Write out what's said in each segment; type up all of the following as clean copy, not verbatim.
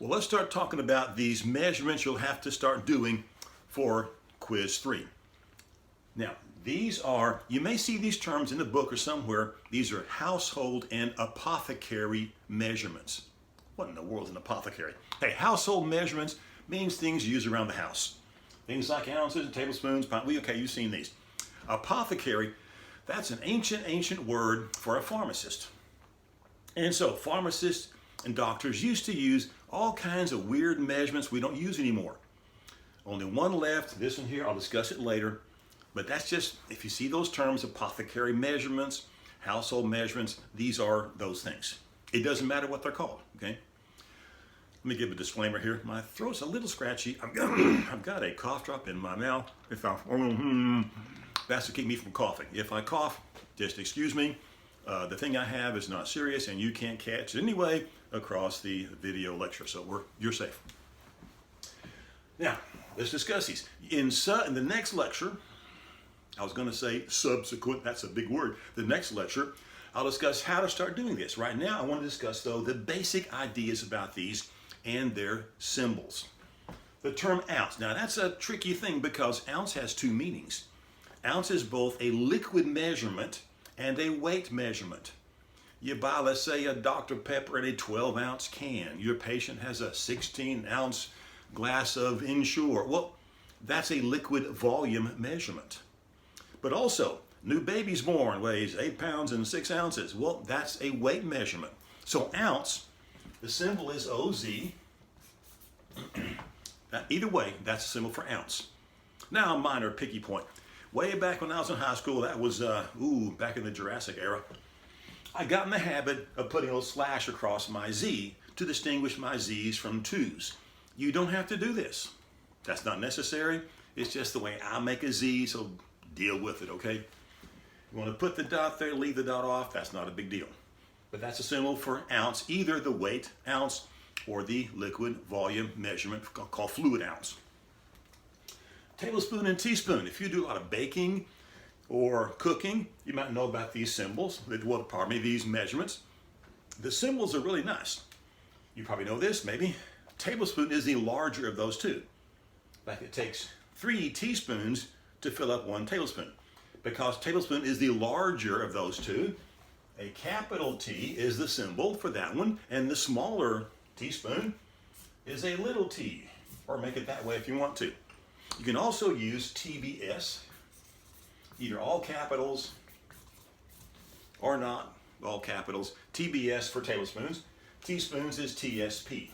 Well, let's start talking about these measurements you'll have to start doing for quiz 3. Now, these are, you may see these terms in the book or somewhere. These are household and apothecary measurements. What in the world is an apothecary? Hey, household measurements means things used around the house. Things like ounces and tablespoons, okay, you've seen these. Apothecary, that's an ancient word for a pharmacist. And so pharmacists and doctors used to use all kinds of weird measurements we don't use anymore. Only one left, this one here, I'll discuss it later. But that's just, if you see those terms, apothecary measurements, household measurements, these are those things. It doesn't matter what they're called, okay? Let me give a disclaimer here. My throat's a little scratchy. I've got a cough drop in my mouth. That's to keep me from coughing. If I cough, just excuse me. The thing I have is not serious and you can't catch it anyway across the video lecture, so you're safe. Now, let's discuss these. In the next lecture, I was going to say subsequent, that's a big word. The next lecture, I'll discuss how to start doing this. Right now, I want to discuss, though, the basic ideas about these and their symbols. The term ounce. Now, that's a tricky thing because ounce has two meanings. Ounce is both a liquid measurement and a weight measurement. You buy, let's say, a Dr. Pepper in a 12-ounce can. Your patient has a 16-ounce glass of Ensure. Well, that's a liquid volume measurement. But also, new baby's born, weighs 8 pounds and 6 ounces. Well, that's a weight measurement. So ounce, the symbol is OZ. Either way, that's a symbol for ounce. Now, a minor picky point. Way back when I was in high school, that was, back in the Jurassic era, I got in the habit of putting a little slash across my Z to distinguish my Z's from 2's. You don't have to do this. That's not necessary. It's just the way I make a Z, so deal with it, okay? You want to put the dot there, leave the dot off, that's not a big deal. But that's a symbol for ounce, either the weight ounce or the liquid volume measurement called fluid ounce. Tablespoon and teaspoon. If you do a lot of baking or cooking, you might know about these symbols, these measurements. The symbols are really nice. You probably know this, maybe. Tablespoon is the larger of those two. Like it takes 3 teaspoons to fill up 1 tablespoon. Because tablespoon is the larger of those two, a capital T is the symbol for that one, and the smaller teaspoon is a little t, or make it that way if you want to. You can also use TBS, either all capitals or not all capitals. TBS for tablespoons. Teaspoons is TSP.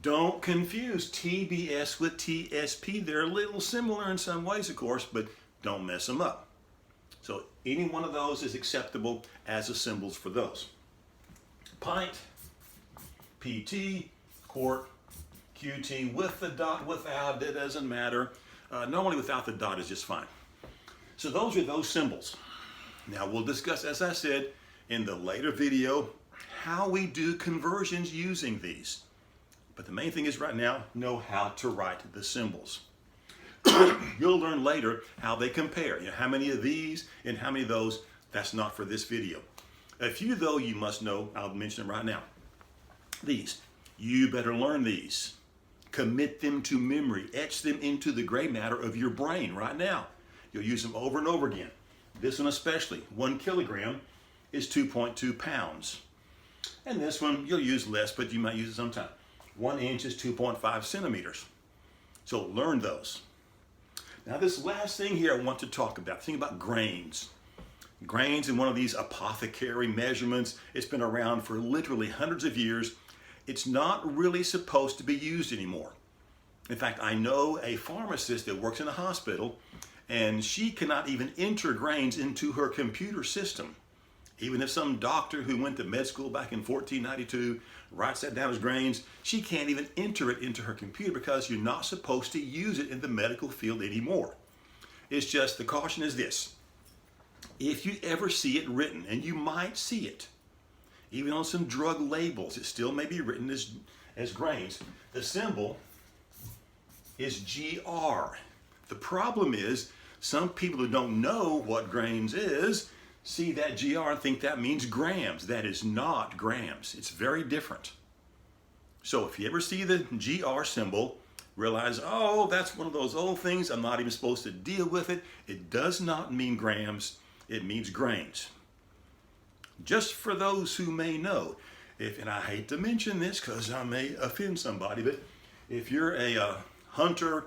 Don't confuse TBS with TSP. They're a little similar in some ways, of course, but don't mess them up. So any one of those is acceptable as the symbols for those. Pint, PT, quart, QT, with the dot, without, it doesn't matter. Normally without the dot is just fine. So those are those symbols. Now we'll discuss, as I said in the later video, how we do conversions using these. But the main thing is right now, know how to write the symbols. You'll learn later how they compare. You know, how many of these and how many of those. That's not for this video. A few, though, you must know. I'll mention them right now. These. You better learn these. Commit them to memory. Etch them into the gray matter of your brain right now. You'll use them over and over again. This one especially. 1 kilogram is 2.2 pounds. And this one you'll use less, but you might use it sometime. 1 inch is 2.5 centimeters. So learn those. Now this last thing here I want to talk about. Think about grains. Grains in one of these apothecary measurements. It's been around for literally hundreds of years. It's not really supposed to be used anymore. In fact, I know a pharmacist that works in a hospital and she cannot even enter grains into her computer system. Even if some doctor who went to med school back in 1492 writes that down as grains, she can't even enter it into her computer because you're not supposed to use it in the medical field anymore. It's just, the caution is this. If you ever see it written, and you might see it, even on some drug labels, it still may be written as grains. The symbol is GR. The problem is, some people who don't know what grains is, see that GR and think that means grams. That is not grams. It's very different. So if you ever see the GR symbol, realize, oh, that's one of those old things. I'm not even supposed to deal with it. It does not mean grams. It means grains. Just for those who may know, and I hate to mention this because I may offend somebody, but if you're a hunter,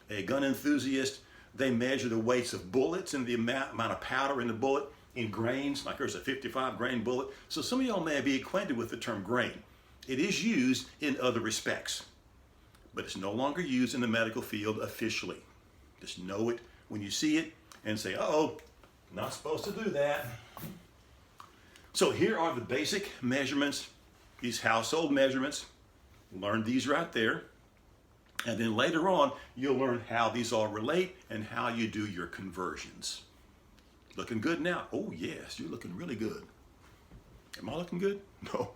a gun enthusiast, they measure the weights of bullets and the amount of powder in the bullet in grains, like there's a 55 grain bullet. So some of y'all may be acquainted with the term grain. It is used in other respects, but it's no longer used in the medical field officially. Just know it when you see it and say, uh-oh, not supposed to do that. So here are the basic measurements, these household measurements. Learn these right there. And then later on, you'll learn how these all relate and how you do your conversions. Looking good now? Oh yes, you're looking really good. Am I looking good? No.